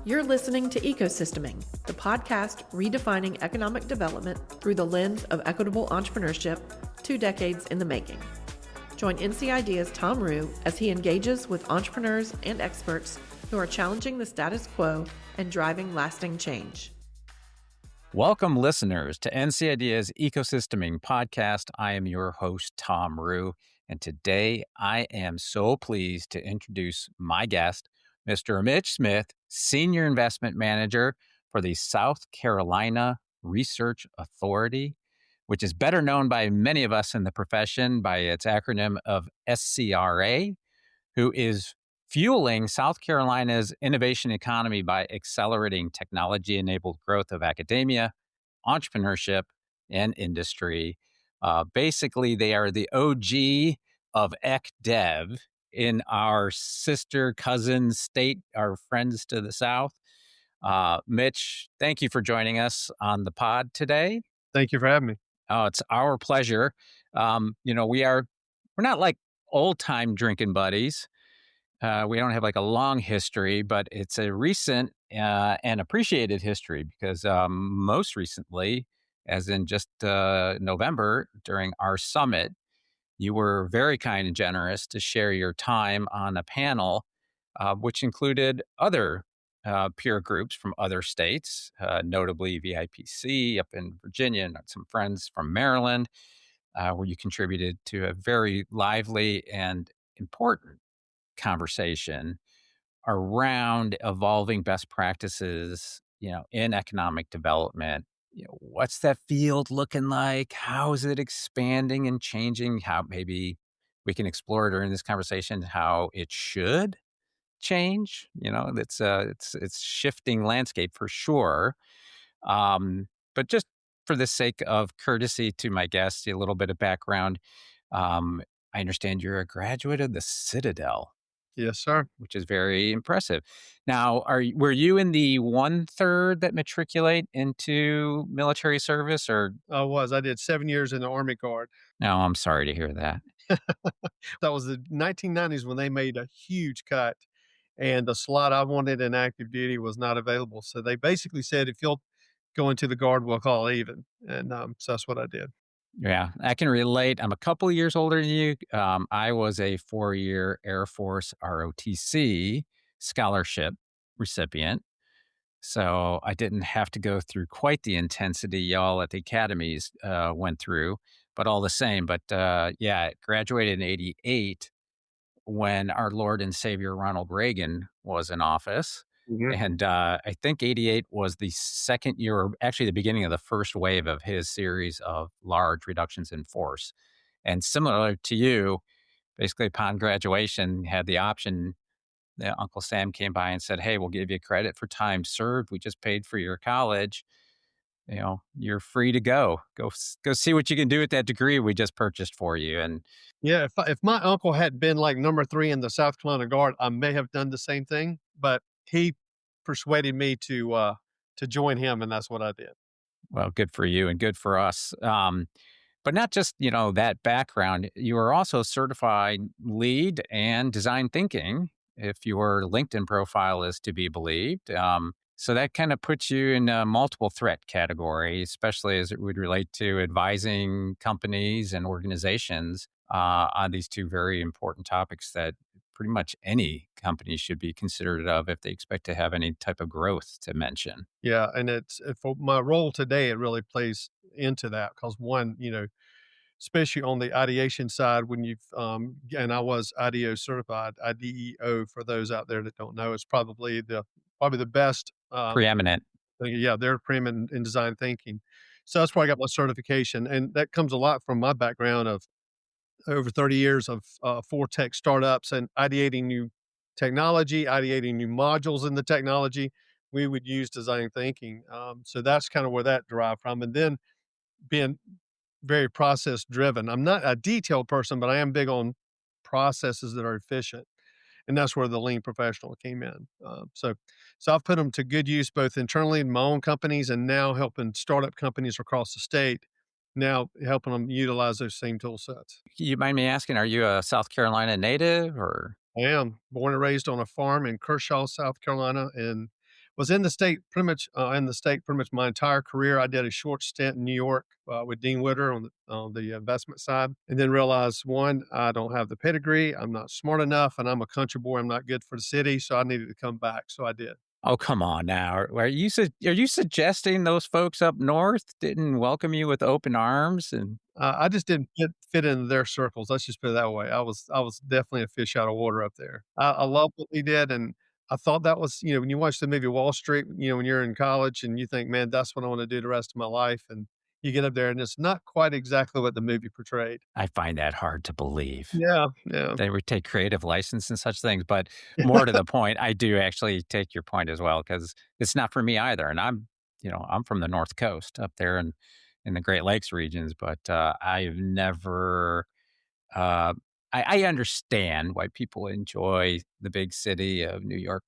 You're listening to Ecosysteming, the podcast redefining economic development through the lens of equitable entrepreneurship, 2 decades in the making. Join NC Ideas' Tom Rue as he engages with entrepreneurs and experts who are challenging the status quo and driving lasting change. Welcome, listeners, to NC Ideas Ecosysteming podcast. I am your host, Tom Rue, and today I am so pleased to introduce my guest, Mr. Mitch Smith, Senior Investment Manager for the South Carolina Research Authority, which is better known by many of us in the profession by its acronym of SCRA, who is fueling South Carolina's innovation economy by accelerating technology-enabled growth of academia, entrepreneurship, and industry. Basically, they are the OG of EcDev in our sister cousin state, our friends to the south. Mitch, thank you for joining us on the pod today. Thank you for having me. Oh, it's our pleasure. We're not like old-time drinking buddies. We don't have like a long history, but it's a recent and appreciated history because most recently, as in just November during our summit, you were very kind and generous to share your time on a panel, which included other peer groups from other states, notably VIPC up in Virginia and some friends from Maryland, where you contributed to a very lively and important conversation around evolving best practices, in economic development. What's that field looking like? How is it expanding and changing? How maybe we can explore during this conversation how it should change. It's shifting landscape for sure. But just for the sake of courtesy to my guests, a little bit of background. I understand you're a graduate of the Citadel. Yes, sir. Which is very impressive. Now, were you in the 1/3 that matriculate into military service, or? I did 7 years in the Army Guard. No, I'm sorry to hear that. That was the 1990s when they made a huge cut, and the slot I wanted in active duty was not available. So they basically said, if you'll go into the Guard, we'll call it even. And so that's what I did. Yeah, I can relate. I'm a couple of years older than you. I was a 4-year Air Force ROTC scholarship recipient. So I didn't have to go through quite the intensity y'all at the academies went through, but all the same. But graduated in 88 when our Lord and Savior Ronald Reagan was in office. Mm-hmm. And I think 88 was the second year, or actually the beginning of the first wave of his series of large reductions in force. And similar to you, basically upon graduation, had the option. Uncle Sam came by and said, "Hey, we'll give you credit for time served. We just paid for your college. You're free to go. Go see what you can do with that degree we just purchased for you." And yeah, if my uncle had been like number 3 in the South Carolina Guard, I may have done the same thing. But he persuaded me to join him, and that's what I did. Well, good for you and good for us. But not just, that background, you are also certified lead and design thinking, if your LinkedIn profile is to be believed. So that kind of puts you in a multiple threat category, especially as it would relate to advising companies and organizations on these two very important topics that pretty much any company should be considerate of if they expect to have any type of growth to mention. Yeah, and for my role today, it really plays into that because one, especially on the ideation side, when you've and I was IDEO certified, IDEO for those out there that don't know, it's probably the best preeminent. Yeah, they're preeminent in design thinking. So that's where I got my certification, and that comes a lot from my background of over 30 years of 4 tech startups and ideating new technology, ideating new modules in the technology. We would use design thinking. So that's kind of where that derived from. And then being very process driven. I'm not a detailed person, but I am big on processes that are efficient. And that's where the lean professional came in. So I've put them to good use, both internally in my own companies and now helping startup companies across the state, now helping them utilize those same tool sets. You mind me asking, are you a South Carolina native or? I am born and raised on a farm in Kershaw, South Carolina. And Was in the state pretty much my entire career. I did a short stint in New York with Dean Witter on the investment side, and then realized one, I don't have the pedigree, I'm not smart enough, and I'm a country boy. I'm not good for the city, so I needed to come back. So I did. Oh, come on now. Are you suggesting those folks up north didn't welcome you with open arms? And I just didn't fit into their circles. Let's just put it that way. I was definitely a fish out of water up there. I love what we did, and I thought that was, when you watch the movie Wall Street, when you're in college and you think, man, that's what I want to do the rest of my life, and you get up there and it's not quite exactly what the movie portrayed. I find that hard to believe. Yeah, yeah, They would take creative license and such things, but more to the point, I do actually take your point as well because it's not for me either, and I'm from the North Coast up there in the Great Lakes regions, but, I've never, uh I understand why people enjoy the big city of New York,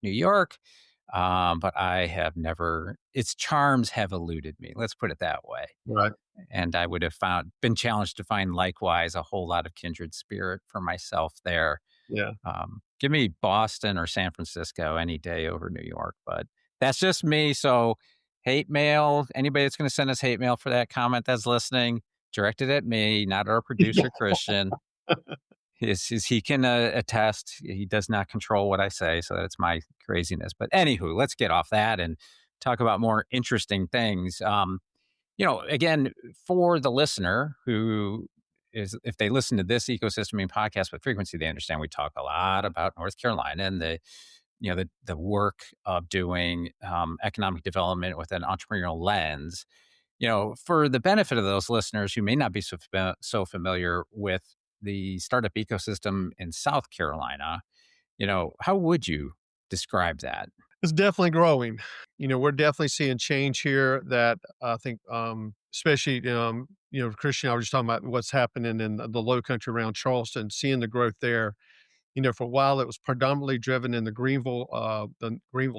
but I have never its charms have eluded me, let's put it that way. right, And I would have been challenged to find likewise a whole lot of kindred spirit for myself there. yeah. Give me Boston or San Francisco any day over New York, but that's just me. So, hate mail, anybody that's going to send us hate mail for that comment that's listening, directed at me, not our producer, Christian. He can attest. He does not control what I say, so that's my craziness. But anywho, let's get off that and talk about more interesting things. Again, for the listener who is, if they listen to this ecosysteming podcast with frequency, they understand we talk a lot about North Carolina and the work of doing economic development with an entrepreneurial lens. For the benefit of those listeners who may not be so familiar with the startup ecosystem in South Carolina, how would you describe that? It's definitely growing. We're definitely seeing change here that I think, especially, Christian, I was just talking about what's happening in the low country around Charleston, seeing the growth there. For a while, it was predominantly driven in the Greenville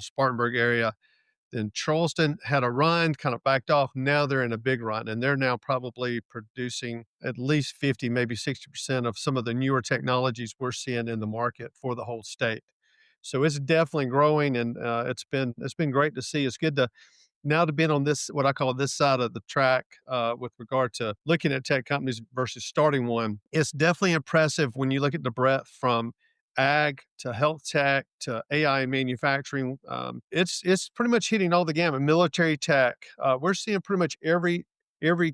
Spartanburg area. Then Charleston had a run, kind of backed off. Now they're in a big run, and they're now probably producing at least 50, maybe 60% of some of the newer technologies we're seeing in the market for the whole state. So it's definitely growing, and it's been great to see. It's good to now to be on this, what I call this side of the track, with regard to looking at tech companies versus starting one. It's definitely impressive when you look at the breadth from ag to health tech to AI manufacturing. It's pretty much hitting all the gamut. Military tech. We're seeing pretty much every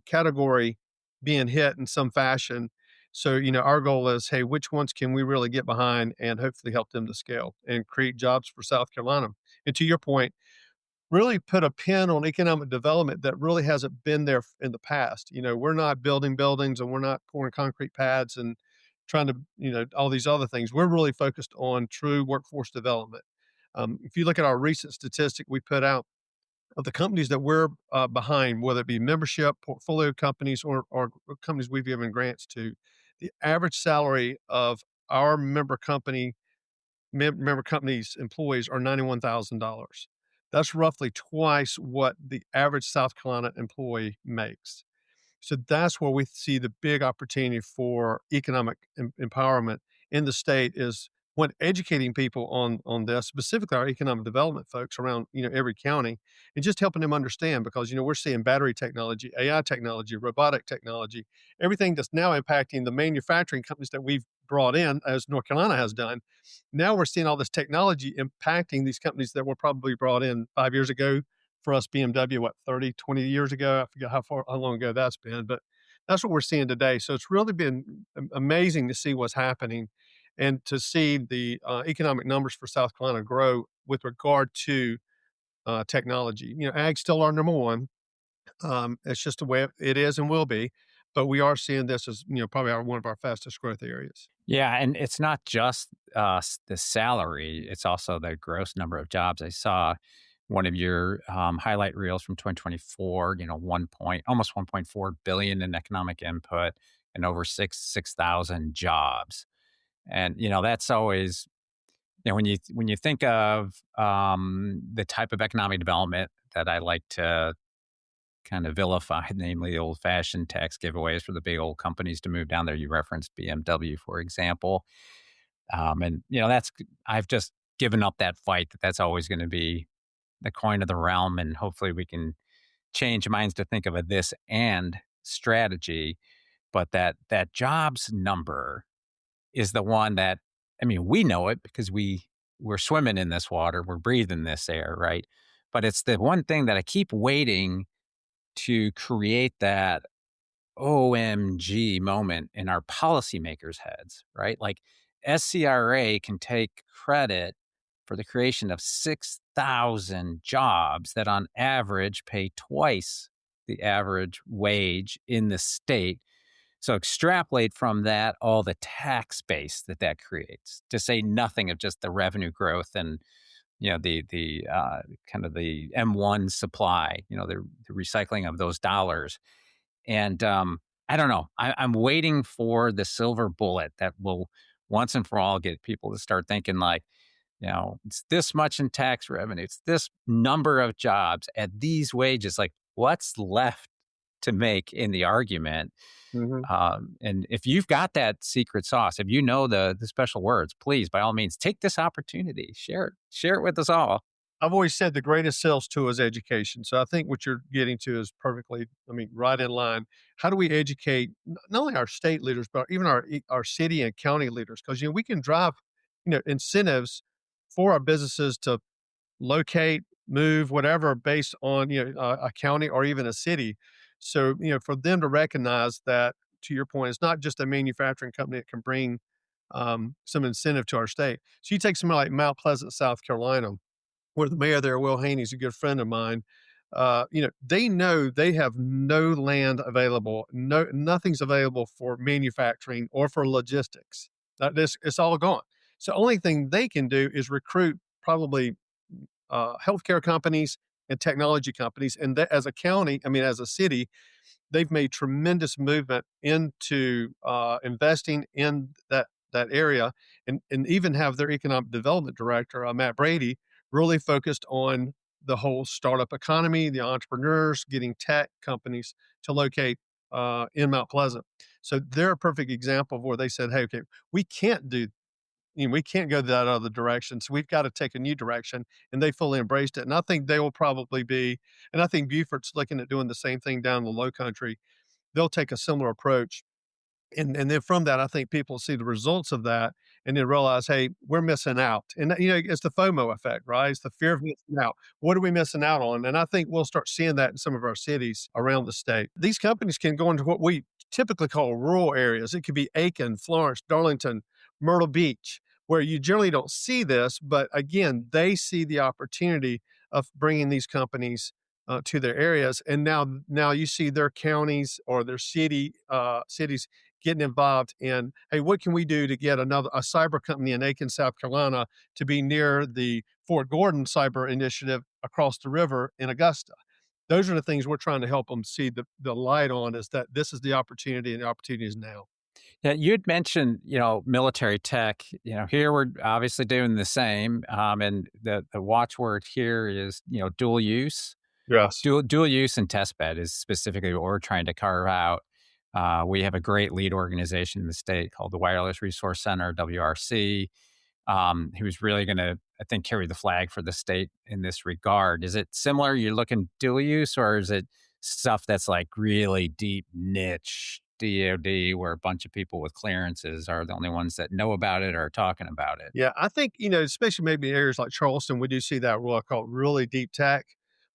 category being hit in some fashion. So, our goal is, hey, which ones can we really get behind and hopefully help them to scale and create jobs for South Carolina? And to your point, really put a pin on economic development that really hasn't been there in the past. We're not building buildings and we're not pouring concrete pads and trying to, all these other things. We're really focused on true workforce development. If you look at our recent statistic we put out of the companies that we're behind, whether it be membership, portfolio companies, or companies we've given grants to, the average salary of our member companies' employees are $91,000. That's roughly twice what the average South Carolina employee makes. So that's where we see the big opportunity for economic empowerment in the state is when educating people on this, specifically our economic development folks around every county, and just helping them understand because we're seeing battery technology, AI technology, robotic technology, everything that's now impacting the manufacturing companies that we've brought in, as North Carolina has done. Now we're seeing all this technology impacting these companies that were probably brought in 5 years ago. For us, BMW, what, 30, 20 years ago? I forget how long ago that's been, but that's what we're seeing today. So it's really been amazing to see what's happening and to see the economic numbers for South Carolina grow with regard to technology. Ag's still our number one. It's just the way it is and will be. But we are seeing this as, probably one of our fastest growth areas. Yeah, and it's not just the salary; it's also the gross number of jobs. I saw one of your highlight reels from 2024. Almost 1.4 billion in economic input and over 6,000 jobs. And that's always when you think of the type of economic development that I like to kind of vilified, namely old-fashioned tax giveaways for the big old companies to move down there. You referenced BMW, for example, and that's I've just given up that fight. That's always going to be the coin of the realm, and hopefully we can change minds to think of a this and strategy. But that jobs number is the one that, I mean, we know it because we're swimming in this water, we're breathing this air, right? But it's the one thing that I keep waiting to create that OMG moment in our policymakers' heads, right? Like SCRA can take credit for the creation of 6,000 jobs that on average pay twice the average wage in the state. So extrapolate from that all the tax base that creates, to say nothing of just the revenue growth and the kind of the M1 supply, the recycling of those dollars. And I don't know. I'm waiting for the silver bullet that will once and for all get people to start thinking like, it's this much in tax revenue, it's this number of jobs at these wages. Like, what's left to make in the argument? Mhm. And if you've got that secret sauce, if you know the special words, please, by all means, take this opportunity, share it with us all. I've always said the greatest sales tool is education. So I think what you're getting to is perfectly, right in line. How do we educate not only our state leaders, but even our city and county leaders? Because we can drive, incentives for our businesses to locate, move, whatever, based on a county or even a city. So for them to recognize that, to your point, it's not just a manufacturing company that can bring some incentive to our state. So you take somewhere like Mount Pleasant, South Carolina, where the mayor there, Will Haney, is a good friend of mine. They know they have no land available, nothing's available for manufacturing or for logistics. It's all gone. So only thing they can do is recruit probably healthcare companies and technology companies. And that, as a county, as a city, they've made tremendous movement into investing in that area, and even have their economic development director, Matt Brady, really focused on the whole startup economy, the entrepreneurs, getting tech companies to locate in Mount Pleasant. So they're a perfect example of where they said, "Hey, okay, we can't do." We can't go that other direction. So we've got to take a new direction. And they fully embraced it. And I think they will probably be, and I think Buford's looking at doing the same thing down in the low country. They'll take a similar approach. And then from that, I think people see the results of that and then realize, hey, we're missing out. And it's the FOMO effect, right? It's the fear of missing out. What are we missing out on? And I think we'll start seeing that in some of our cities around the state. These companies can go into what we typically call rural areas. It could be Aiken, Florence, Darlington, Myrtle Beach, where you generally don't see this, but again, they see the opportunity of bringing these companies to their areas, and now you see their counties or their cities getting involved in, hey, what can we do to get a cyber company in Aiken, South Carolina, to be near the Fort Gordon cyber initiative across the river in Augusta? Those are the things we're trying to help them see the light on, is that this is the opportunity, and the opportunity is now. Yeah, you'd mentioned, military tech. Here we're obviously doing the same, and the watchword here is, dual use. Yes. Dual use and test bed is specifically what we're trying to carve out. We have a great lead organization in the state called the Wireless Resource Center, WRC, who's really going to, I think, carry the flag for the state in this regard. Is it similar? You're looking dual use, or is it stuff that's like really deep niche DoD, where a bunch of people with clearances are the only ones that know about it or are talking about it? Yeah, I think, especially maybe in areas like Charleston, we do see that what I call really deep tech.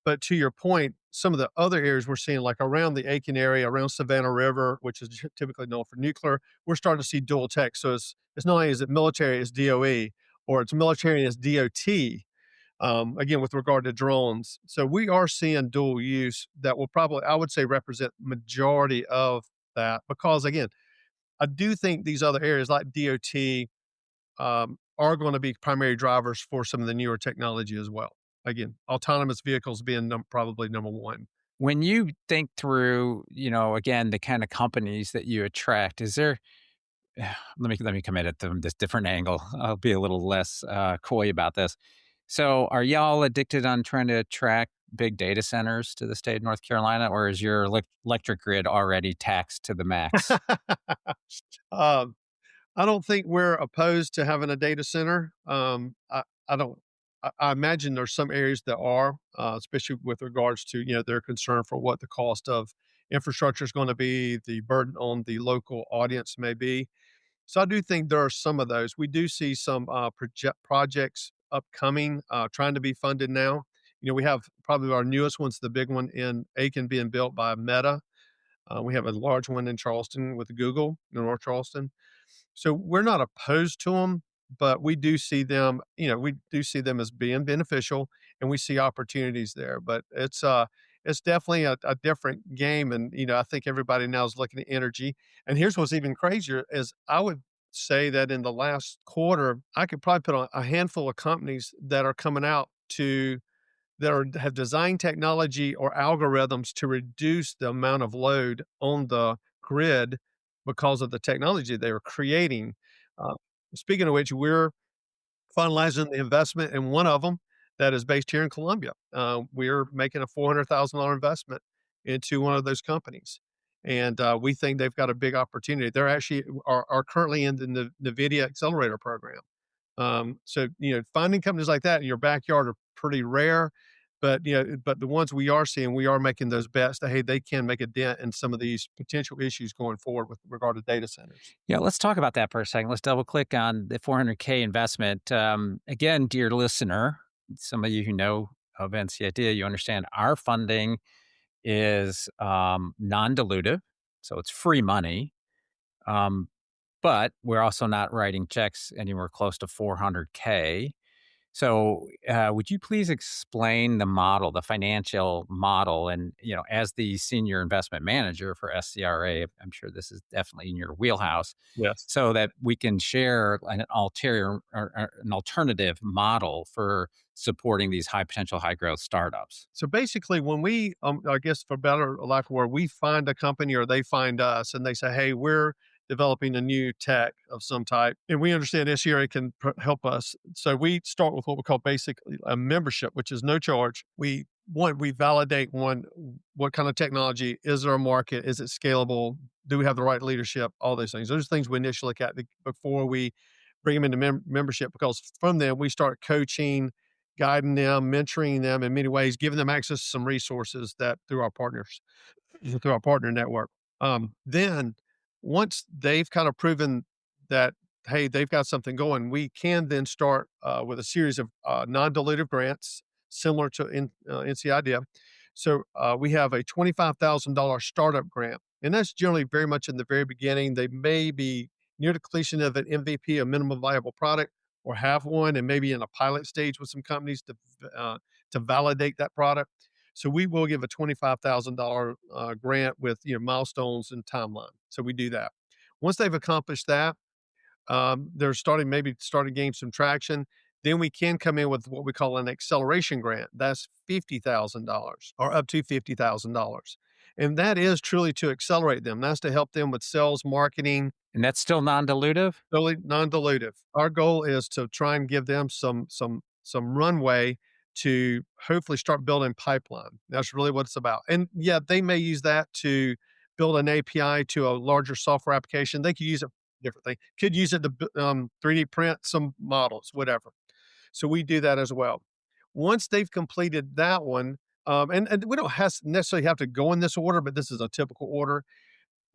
But to your point, some of the other areas we're seeing, like around the Aiken area, around Savannah River, which is typically known for nuclear, we're starting to see dual tech. So it's not only is it military, it's DOE, or it's military and it's DOT, again, with regard to drones. So we are seeing dual use that will probably, I would say, represent majority of that, because again, I do think these other areas like DOT are going to be primary drivers for some of the newer technology as well. Again, autonomous vehicles being probably number one. When you think through, again, the kind of companies that you attract, is there, let me come at it from this different angle. I'll be a little less coy about this. So, are y'all addicted on trying to attract big data centers to the state of North Carolina, or is your electric grid already taxed to the max? um, I don't think we're opposed to having a data center. I don't. I imagine there's some areas that are, especially with regards to, their concern for what the cost of infrastructure is gonna be, the burden on the local audience may be. So I do think there are some of those. We do see some, projects upcoming, trying to be funded now. We have probably our newest one's the big one in Aiken being built by Meta. We have a large one in Charleston with Google, in North Charleston. So we're not opposed to them, but we do see them, we do see them as being beneficial, and we see opportunities there. But it's definitely a different game, and I think everybody now is looking at energy. And here's what's even crazier is I would say that in the last quarter, I could probably put on a handful of companies that are coming out have designed technology or algorithms to reduce the amount of load on the grid because of the technology they were creating. Uh, Speaking of which, we're finalizing the investment in one of them that is based here in Columbia. We're making a $400,000 investment into one of those companies, and we think they've got a big opportunity. They're actually are currently in the NVIDIA accelerator program. So, finding companies like that in your backyard are pretty rare, but the ones we are seeing, we are making those bets that, hey, they can make a dent in some of these potential issues going forward with regard to data centers. Yeah, let's talk about that for a second. Let's double click on the 400K investment. Again, dear listener, some of you who know of NC Idea, you understand our funding is non-dilutive, so it's free money. But we're also not writing checks anywhere close to 400K. So, would you please explain the model, the financial model, and as the senior investment manager for SCRA, I'm sure this is definitely in your wheelhouse, Yes. so that we can share an alternative model for supporting these high potential, high growth startups. So basically, when we, I guess for better or lack of word, we find a company or they find us and they say, hey, we're developing a new tech of some type, and we understand SCRA can help us. So we start with what we call basically a membership, which is no charge. We validate what kind of technology is there a market, is it scalable, do we have the right leadership, all those things. Those are things we initially look at before we bring them into membership, because from them we start coaching, guiding them, mentoring them in many ways, giving them access to some resources that through our partners, through our partner network. Then once they've kind of proven that, hey, they've got something going, we can then start with a series of non-dilutive grants similar to NC Idea. So we have a $25,000 startup grant, and that's generally very much in the very beginning. They may be near the completion of an MVP, a minimum viable product, or have one, and maybe in a pilot stage with some companies to validate that product. So we will give a $25,000 grant with milestones and timeline. So we do that. Once they've accomplished that, they're starting to gain some traction. Then we can come in with what we call an acceleration grant. That's $50,000 or up to $50,000. And that is truly to accelerate them. That's to help them with sales, marketing. And that's still non-dilutive? Totally non-dilutive. Our goal is to try and give them some runway to hopefully start building pipeline. That's really what it's about. And yeah, they may use that to build an API to a larger software application. They could use it for different things. Could use it to 3D print some models, whatever. So we do that as well. Once they've completed that one, and we don't necessarily have to go in this order, but this is a typical order.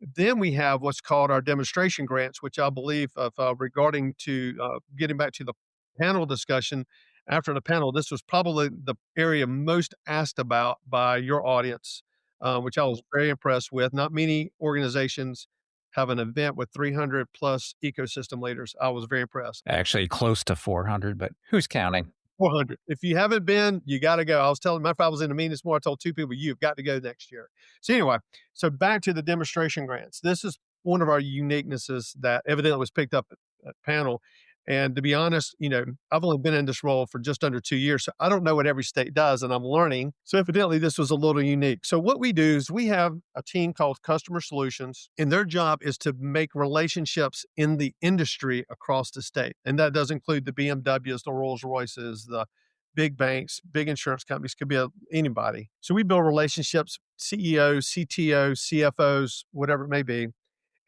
Then we have what's called our demonstration grants, which I believe regarding to getting back to the panel discussion. After the panel, this was probably the area most asked about by your audience, which I was very impressed with. Not many organizations have an event with 300 plus ecosystem leaders. I was very impressed. Actually, close to 400, but who's counting? 400. If you haven't been, you got to go. I was telling, matter of fact, I was in a meeting this morning. I told two people, you've got to go next year. So anyway, so back to the demonstration grants. This is one of our uniquenesses that evidently was picked up at panel. And to be honest, I've only been in this role for just under 2 years, so I don't know what every state does, and I'm learning. So evidently, this was a little unique. So what we do is we have a team called Customer Solutions, and their job is to make relationships in the industry across the state. And that does include the BMWs, the Rolls-Royces, the big banks, big insurance companies, could be anybody. So we build relationships, CEOs, CTOs, CFOs, whatever it may be.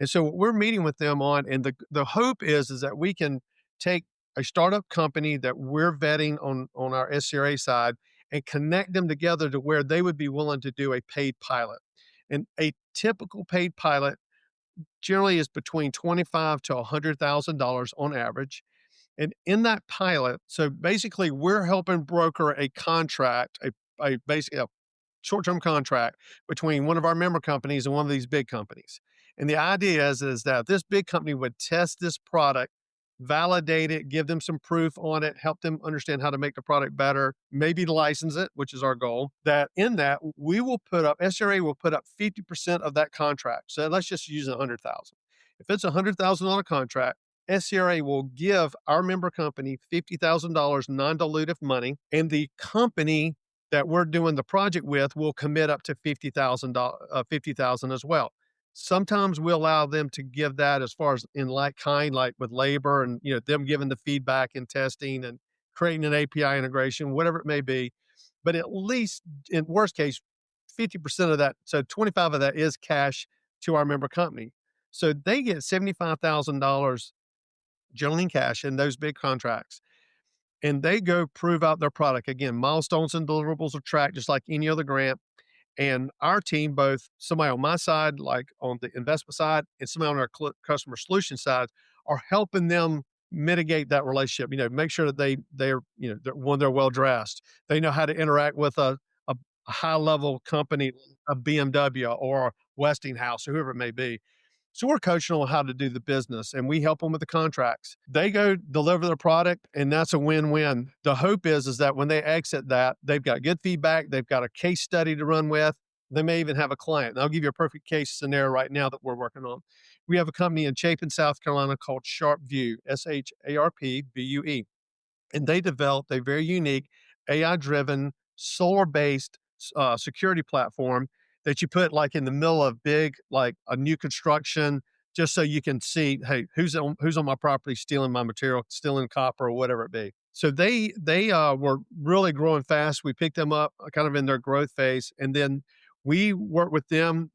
And so what we're meeting with them on, and the hope is that we can take a startup company that we're vetting on our SCRA side and connect them together to where they would be willing to do a paid pilot. And a typical paid pilot generally is between 25 to $100,000 on average. And in that pilot, so basically we're helping broker a contract, basically a short-term contract between one of our member companies and one of these big companies. And the idea is that this big company would test this product, validate it, give them some proof on it, help them understand how to make the product better, maybe license it, which is our goal. That in that we will put up, SRA will put up 50% of that contract. So let's just use 100,000. If it's $100,000 contract, SCRA will give our member company $50,000 non-dilutive money, and the company that we're doing the project with will commit up to $50,000 as well. Sometimes we allow them to give that as far as in like kind, like with labor and them giving the feedback and testing and creating an API integration, whatever it may be. But at least in worst case, 50% of that, so 25 of that is cash to our member company. So they get $75,000 generally in cash in those big contracts. And they go prove out their product. Again, milestones and deliverables are tracked just like any other grant. And our team, both somebody on my side, like on the investment side, and somebody on our customer solution side, are helping them mitigate that relationship. Make sure that they're well dressed. They know how to interact with a high level company, a BMW or Westinghouse or whoever it may be. So we're coaching on how to do the business and we help them with the contracts. They go deliver the product and that's a win-win. The hope is that when they exit that, they've got good feedback. They've got a case study to run with. They may even have a client. And I'll give you a perfect case scenario right now that we're working on. We have a company in Chapin, South Carolina called SharpVue, SHARPVUE. And they developed a very unique AI-driven, solar-based security platform that you put like in the middle of like a new construction, just so you can see, hey, who's on my property stealing my material, stealing copper or whatever it be. So they were really growing fast. We picked them up kind of in their growth phase, and then we worked with them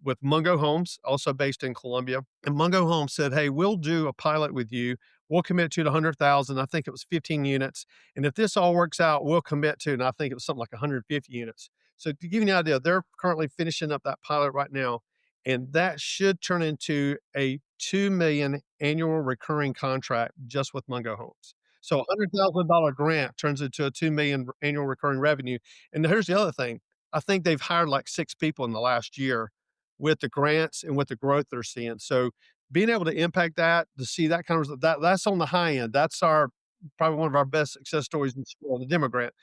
with Mungo Homes, also based in Columbia. And Mungo Homes said, hey, we'll do a pilot with you. We'll commit to the 100,000. I think it was 15 units. And if this all works out, we'll commit to, and I think it was something like 150 units. So to give you an idea, they're currently finishing up that pilot right now, and that should turn into a $2 million annual recurring contract just with Mungo Homes. So a $100,000 grant turns into a $2 million annual recurring revenue. And here's the other thing. I think they've hired like 6 people in the last year with the grants and with the growth they're seeing. So being able to impact that, to see that kind of that's on the high end. That's probably one of our best success stories in school, the demo grant.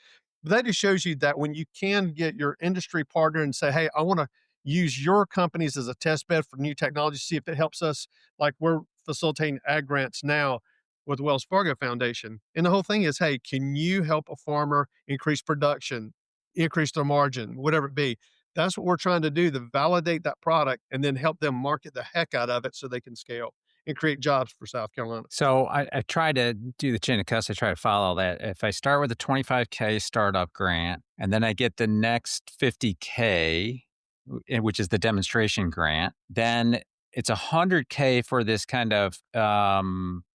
But that just shows you that when you can get your industry partner and say, hey, I want to use your companies as a test bed for new technology, see if it helps us, like we're facilitating ag grants now with the Wells Fargo Foundation. And the whole thing is, hey, can you help a farmer increase production, increase their margin, whatever it be? That's what we're trying to do, to validate that product and then help them market the heck out of it so they can scale and create jobs for South Carolina. So I try to do the chain of custody. I try to follow that. If I start with a $25K startup grant and then I get the next $50K, which is the demonstration grant, then it's $100K for this kind of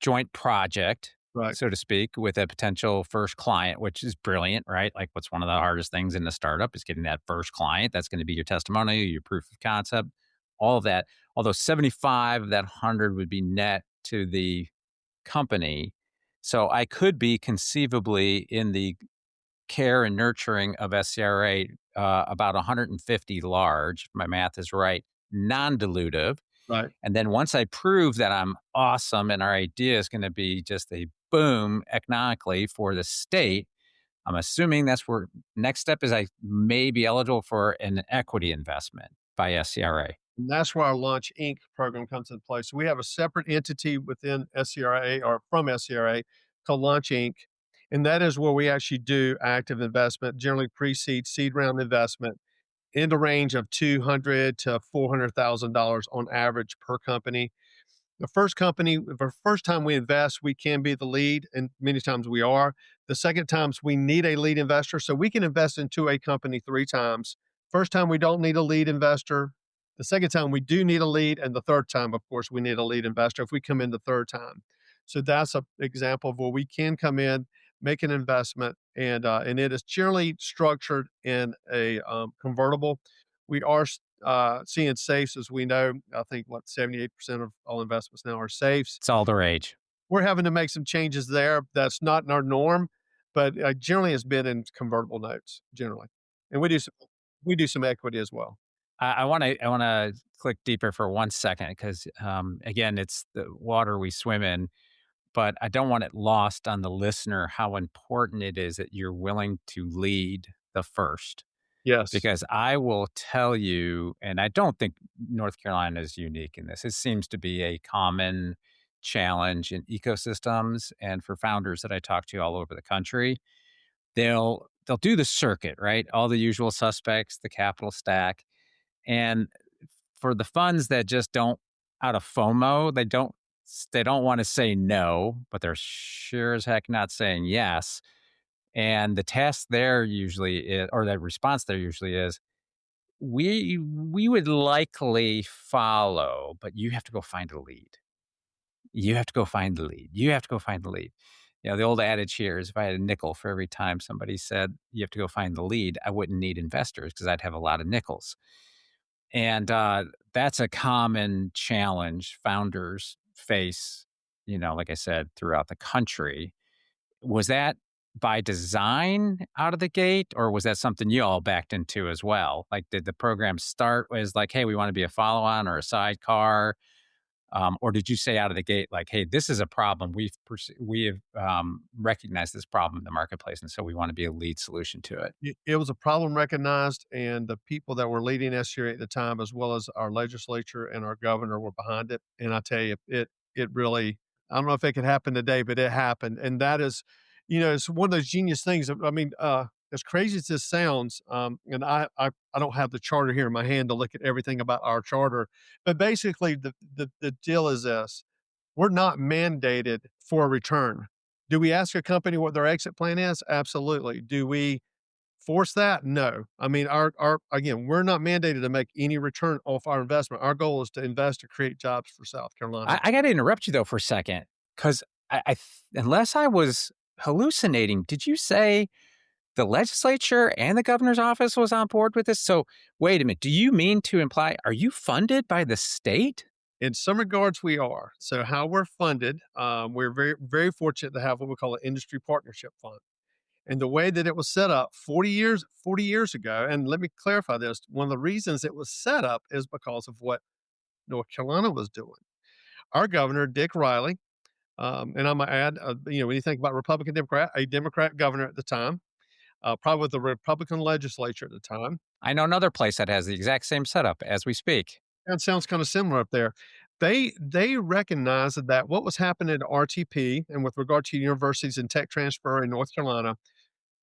joint project, right, so to speak, with a potential first client, which is brilliant, right? Like what's one of the hardest things in a startup is getting that first client. That's going to be your testimonial, your proof of concept, all of that. Although 75 of that 100 would be net to the company. So I could be conceivably in the care and nurturing of SCRA about 150 large, if my math is right, non-dilutive. right. And then once I prove that I'm awesome and our idea is going to be just a boom economically for the state, I'm assuming that's where next step is I may be eligible for an equity investment by SCRA. And that's where our Launch Inc. program comes into play. So we have a separate entity within SCRA or from SCRA called Launch Inc. And that is where we actually do active investment, generally pre-seed, seed round investment in the range of $200,000 to $400,000 on average per company. The first time we invest, we can be the lead, and many times we are. The second times we need a lead investor, so we can invest into a company 3 times. First time we don't need a lead investor. The second time we do need a lead, and the third time, of course, we need a lead investor if we come in the third time. So that's an example of where we can come in, make an investment, and it is generally structured in a convertible. We are seeing safes, as we know. I think what 78% of all investments now are safes. It's all the rage. We're having to make some changes there. That's not in our norm, but generally it's been in convertible notes generally, and we do some equity as well. I want to click deeper for 1 second because again, it's the water we swim in, but I don't want it lost on the listener how important it is that you're willing to lead the first. Yes. Because I will tell you, and I don't think North Carolina is unique in this. It seems to be a common challenge in ecosystems and for founders that I talk to all over the country. They'll do the circuit, right? All the usual suspects, the capital stack. And for the funds that just don't out of FOMO, they don't want to say no, but they're sure as heck not saying yes. And the task there usually is, or the response there usually is, we would likely follow, but you have to go find a lead. You have to go find the lead. You have to go find the lead. The old adage here is if I had a nickel for every time somebody said you have to go find the lead, I wouldn't need investors because I'd have a lot of nickels. And that's a common challenge founders face, like I said, throughout the country. Was that by design out of the gate, or was that something you all backed into as well? Like, did the program start as like, hey, we want to be a follow-on or a sidecar? Or did you say out of the gate, like, hey, this is a problem. We have recognized this problem in the marketplace, and so we want to be a lead solution to it. It was a problem recognized, and the people that were leading SCRA at the time, as well as our legislature and our governor, were behind it. And I tell you, it really, I don't know if it could happen today, but it happened. And that is, it's one of those genius things. I mean, as crazy as this sounds, and I don't have the charter here in my hand to look at everything about our charter, but basically the deal is this: we're not mandated for a return. Do we ask a company what their exit plan is? Absolutely. Do we force that? No. I mean, our again, we're not mandated to make any return off our investment. Our goal is to invest to create jobs for South Carolina. I got to interrupt you though for a second, because unless I was hallucinating, did you say the legislature and the governor's office was on board with this? So wait a minute, do you mean to imply, are you funded by the state? In some regards, we are. So how we're funded, we're very, very fortunate to have what we call an industry partnership fund. And the way that it was set up 40 years ago, and let me clarify this, one of the reasons it was set up is because of what North Carolina was doing. Our governor, Dick Riley, and I'm gonna add, when you think about Republican Democrat, a Democrat governor at the time, probably with the Republican legislature at the time. I know another place that has the exact same setup as we speak. That sounds kind of similar up there. They recognized that what was happening at RTP and with regard to universities and tech transfer in North Carolina,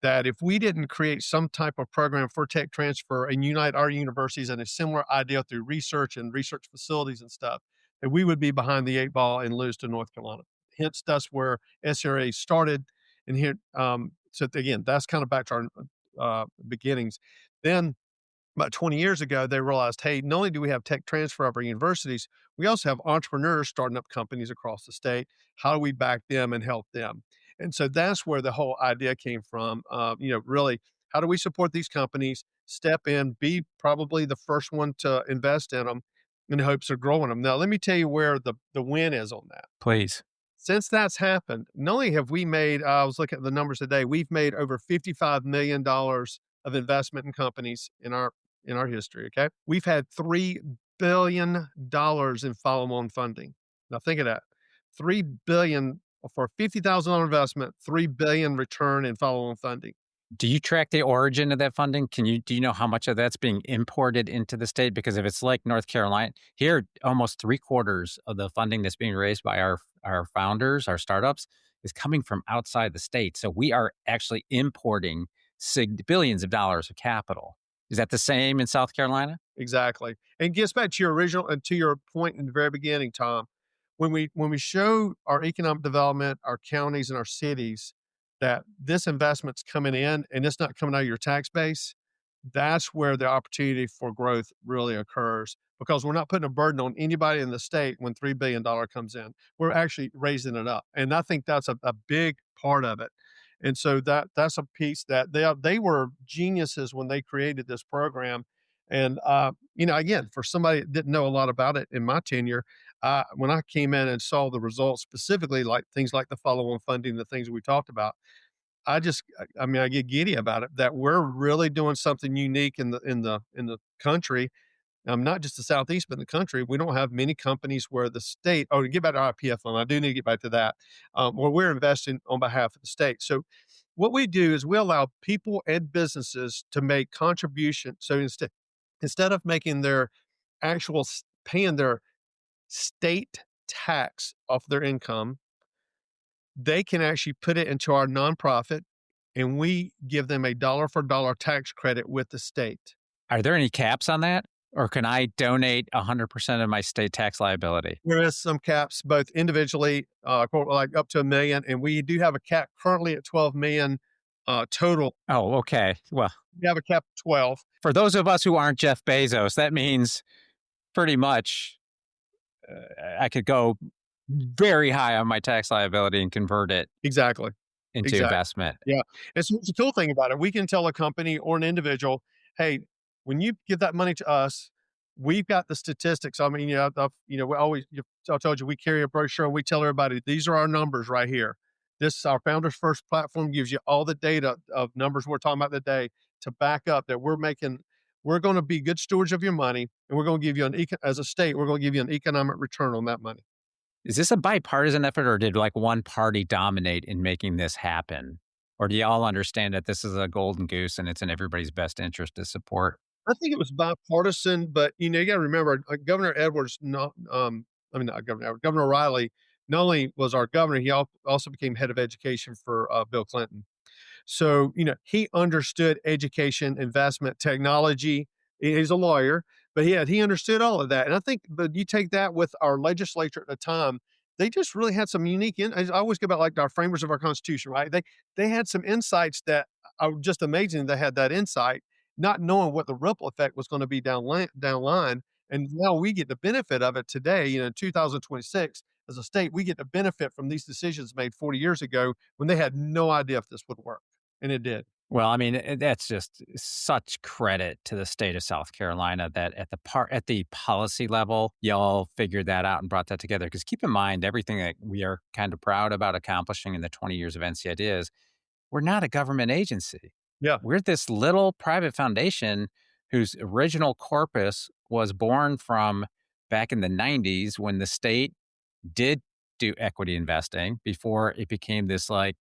that if we didn't create some type of program for tech transfer and unite our universities in a similar idea through research and research facilities and stuff, that we would be behind the eight ball and lose to North Carolina. Hence, that's where SCRA started. And here, so again, that's kind of back to our beginnings. Then about 20 years ago, they realized, hey, not only do we have tech transfer of our universities, we also have entrepreneurs starting up companies across the state. How do we back them and help them? And so that's where the whole idea came from. Really, how do we support these companies, step in, be probably the first one to invest in them in hopes of growing them? Now, let me tell you where the win is on that. Please. Since that's happened, not only have we made, I was looking at the numbers today, we've made over $55 million of investment in companies in our history. Okay. We've had $3 billion in follow-on funding. Now think of that. $3 billion for $50,000 investment, $3 billion return in follow-on funding. Do you track the origin of that funding? Do you know how much of that's being imported into the state? Because if it's like North Carolina, here almost 3/4 of the funding that's being raised by our founders, our startups, is coming from outside the state. So we are actually importing billions of dollars of capital. Is that the same in South Carolina? Exactly. And gets back to your original and to your point in the very beginning, Tom. When we show our economic development, our counties and our cities that this investment's coming in and it's not coming out of your tax base, that's where the opportunity for growth really occurs. because we're not putting a burden on anybody in the state when $3 billion comes in. We're actually raising it up. And I think that's a big part of it. And so that's a piece that they were geniuses when they created this program. And again, for somebody that didn't know a lot about it in my tenure, when I came in and saw the results, specifically like things like the follow-on funding, the things we talked about, I get giddy about it that we're really doing something unique in the country, not just the Southeast, but in the country. We don't have many companies where the state. Oh, to get back to our IPF fund, I do need to get back to that. Where we're investing on behalf of the state. So, what we do is we allow people and businesses to make contributions. So instead of making their paying their state tax off their income, they can actually put it into our nonprofit, and we give them a dollar for dollar tax credit with the state. Are there any caps on that? Or can I donate 100% of my state tax liability? There is some caps, both individually, like up to $1 million, and we do have a cap currently at 12 million total. Oh, okay. Well, We have a cap of 12. for those of us who aren't Jeff Bezos, that means pretty much I could go very high on my tax liability and convert it Exactly. into Exactly. investment. Yeah. And so the cool thing about it, we can tell a company or an individual, hey, when you give that money to us, we've got the statistics. I mean, I told you we carry a brochure and we tell everybody these are our numbers right here. This our Founders First platform gives you all the data of numbers we're talking about today to back up that we're going to be good stewards of your money, and we're going to give you as a state, we're going to give you an economic return on that money. Is this a bipartisan effort, or did like one party dominate in making this happen? Or do you all understand that this is a golden goose and it's in everybody's best interest to support? I think it was bipartisan, but you got to remember, Governor Edwards, not Governor Edwards, Governor Riley, not only was our governor, he also became head of education for Bill Clinton. So, he understood education, investment, technology. He's a lawyer, but he understood all of that. And I think, but you take that with our legislature at the time, they just really had some I always go about like our framers of our Constitution, right? They had some insights that are just amazing. They had that insight, not knowing what the ripple effect was going to be down line. And now we get the benefit of it today, in 2026 as a state, we get the benefit from these decisions made 40 years ago when they had no idea if this would work. And it did. Well, I mean, that's just such credit to the state of South Carolina that at the policy level, y'all figured that out and brought that together. Because keep in mind, everything that we are kind of proud about accomplishing in the 20 years of NC Ideas, we're not a government agency. Yeah. We're this little private foundation whose original corpus was born from back in the 90s when the state did do equity investing before it became this like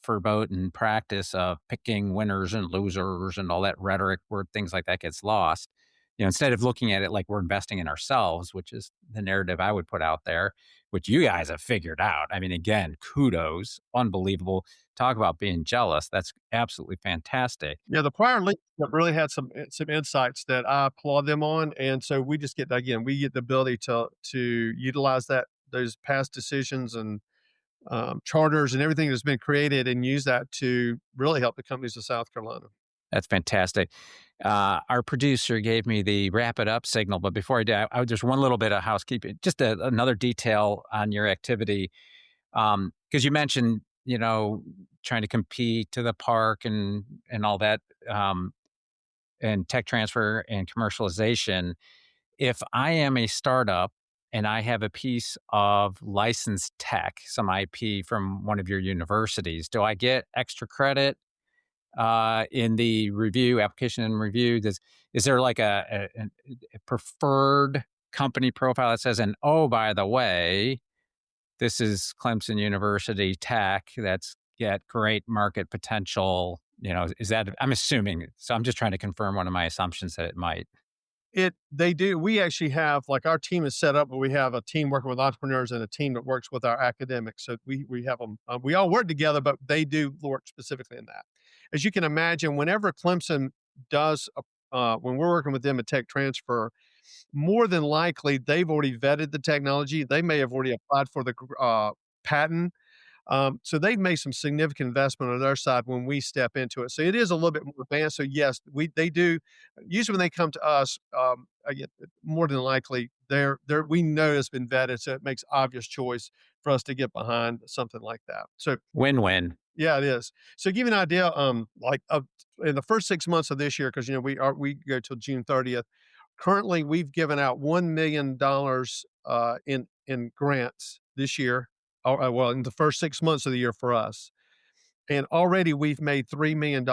verboten practice of picking winners and losers and all that rhetoric where things like that gets lost. Instead of looking at it like we're investing in ourselves, which is the narrative I would put out there, which you guys have figured out. I mean, again, kudos, unbelievable. Talk about being jealous. That's absolutely fantastic. Yeah, the prior leadership really had some insights that I applaud them on, and so we just get we get the ability to utilize those past decisions and charters and everything that's been created and use that to really help the companies of South Carolina. That's fantastic. Our producer gave me the wrap it up signal, but before I do, there's one little bit of housekeeping, just another detail on your activity. Because you mentioned, trying to compete to the park and all that, and tech transfer and commercialization. If I am a startup and I have a piece of licensed tech, some IP from one of your universities, do I get extra credit in the application and review? Is there like a preferred company profile that says, and oh, by the way, this is Clemson University tech that's got great market potential? Is that, I'm assuming, so I'm just trying to confirm one of my assumptions that it might. They do. We actually have, like, our team is set up where we have a team working with entrepreneurs and a team that works with our academics. So we have them. We all work together, but they do work specifically in that. As you can imagine, whenever Clemson does, when we're working with them at tech transfer, more than likely they've already vetted the technology. They may have already applied for the patent. So they've made some significant investment on their side when we step into it. So it is a little bit more advanced. So yes, they do. Usually when they come to us, I get more than likely they're we know it's been vetted, so it makes obvious choice for us to get behind something like that. So Win-win. yeah, it is. So to give you an idea, in the first 6 months of this year, because we go till June 30th. Currently, we've given out $1 million in grants this year. Well, in the first 6 months of the year for us, and already we've made $3 million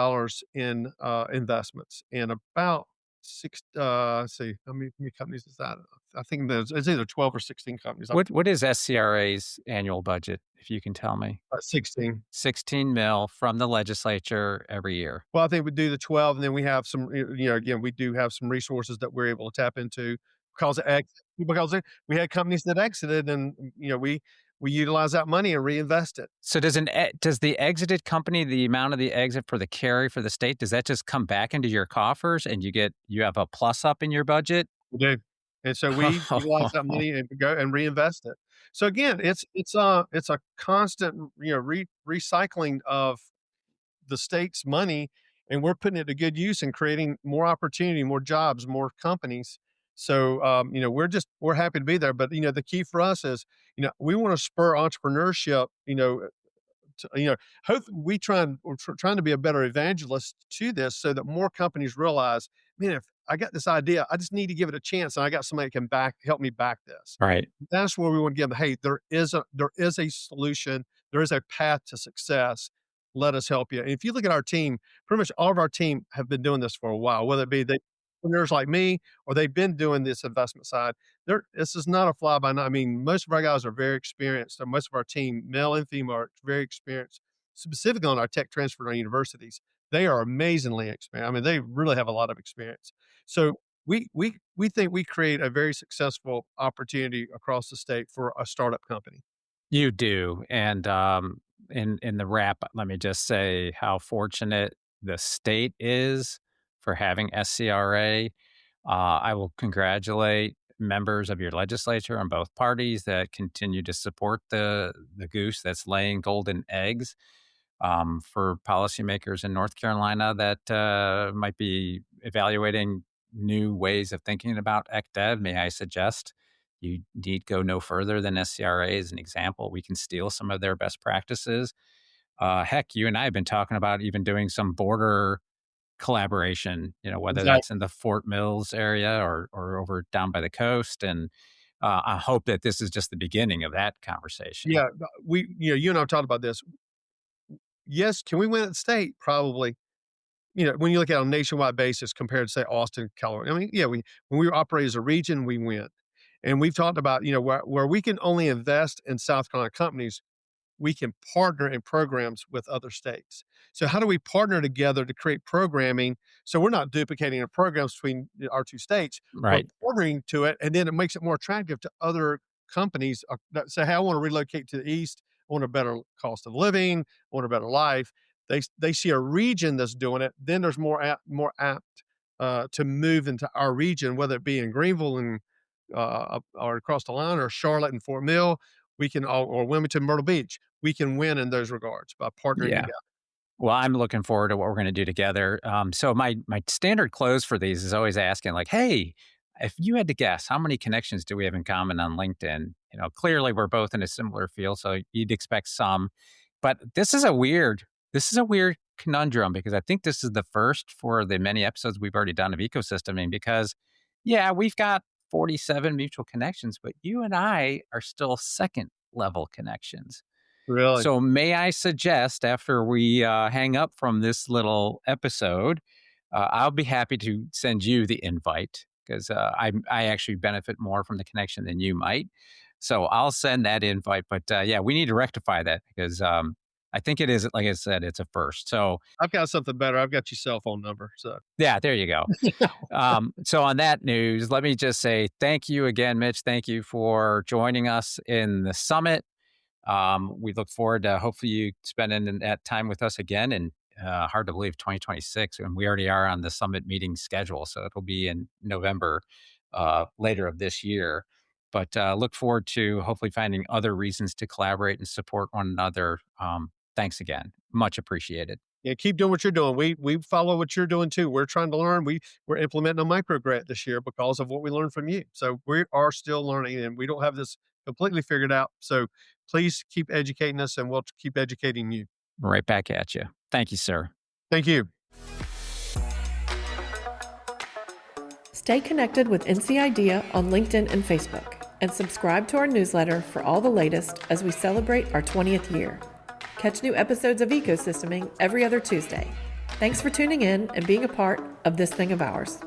in investments in about six. Let's see, how many companies is that? I think it's either 12 or 16 companies. What is SCRA's annual budget, if you can tell me? 16. 16 mil from the legislature every year. Well, I think we do the 12, and then we have some, again, we do have some resources that we're able to tap into because of we had companies that exited and, we utilize that money and reinvest it. So does the exited company, the amount of the exit for the carry for the state, does that just come back into your coffers and you have a plus up in your budget? We do. And so we utilize that money and go and reinvest it. So again, it's a constant, recycling of the state's money, and we're putting it to good use and creating more opportunity, more jobs, more companies. So, we're happy to be there. But the key for us is, we want to spur entrepreneurship. Hope we're trying to be a better evangelist to this, so that more companies realize, man, if I got this idea, I just need to give it a chance, and I got somebody that can help me back this. Right. That's where we want to give them, hey, there is a solution, there is a path to success. Let us help you. And if you look at our team, pretty much all of our team have been doing this for a while, whether it be they entrepreneurs like me or they've been doing this investment side. This is not a fly by night. I mean, most of our guys are very experienced, and most of our team, male and female, are very experienced, specifically on our tech transfer to our universities. They are amazingly experienced. I mean, they really have a lot of experience. So we think we create a very successful opportunity across the state for a startup company. You do. And in the wrap, let me just say how fortunate the state is for having SCRA. I will congratulate members of your legislature on both parties that continue to support the goose that's laying golden eggs. For policymakers in North Carolina that might be evaluating new ways of thinking about ECDev, may I suggest you need go no further than SCRA as an example. We can steal some of their best practices. Heck, you and I have been talking about even doing some border collaboration, whether Exactly. that's in the Fort Mills area or over down by the coast. And I hope that this is just the beginning of that conversation. Yeah, you and I have talked about this. Yes, can we win at the state? Probably. When you look at it on a nationwide basis compared to, say, Austin, California. I mean, yeah, when we operate as a region, we win. And we've talked about, where we can only invest in South Carolina companies, we can partner in programs with other states. So how do we partner together to create programming? So we're not duplicating our programs between our two states. Right. We're partnering to it, and then it makes it more attractive to other companies that say, "Hey, I want to relocate to the east. I want a better cost of living. I want a better life." They see a region that's doing it, then there's more apt to move into our region, whether it be in Greenville and or across the line, or Charlotte and Fort Mill. We can or Wilmington, Myrtle Beach. We can win in those regards by partnering Yeah. together. Well, I'm looking forward to what we're going to do together. So my standard close for these is always asking like, "Hey, if you had to guess, how many connections do we have in common on LinkedIn?" Clearly we're both in a similar field, so you'd expect some. But this is a weird conundrum because I think this is the first for the many episodes we've already done of ecosysteming. Because, yeah, we've got 47 mutual connections, but you and I are still second level connections. Really? So, may I suggest after we hang up from this little episode, I'll be happy to send you the invite because I actually benefit more from the connection than you might. So, I'll send that invite. But yeah, we need to rectify that because I think it is, like I said, it's a first. So, I've got something better. I've got your cell phone number. So yeah, there you go. So, on that news, let me just say thank you again, Mitch. Thank you for joining us in the summit. We look forward to hopefully you spending that time with us again. And hard to believe 2026, and we already are on the summit meeting schedule. So it'll be in November later of this year. But look forward to hopefully finding other reasons to collaborate and support one another. Thanks again. Much appreciated. Yeah, keep doing what you're doing. We follow what you're doing too. We're trying to learn. We're implementing a micro grant this year because of what we learned from you. So we are still learning, and we don't have this completely figured out. So please keep educating us, and we'll keep educating you. Right back at you. Thank you, sir. Thank you. Stay connected with NC Idea on LinkedIn and Facebook, and subscribe to our newsletter for all the latest as we celebrate our 20th year. Catch new episodes of Ecosysteming every other Tuesday. Thanks for tuning in and being a part of this thing of ours.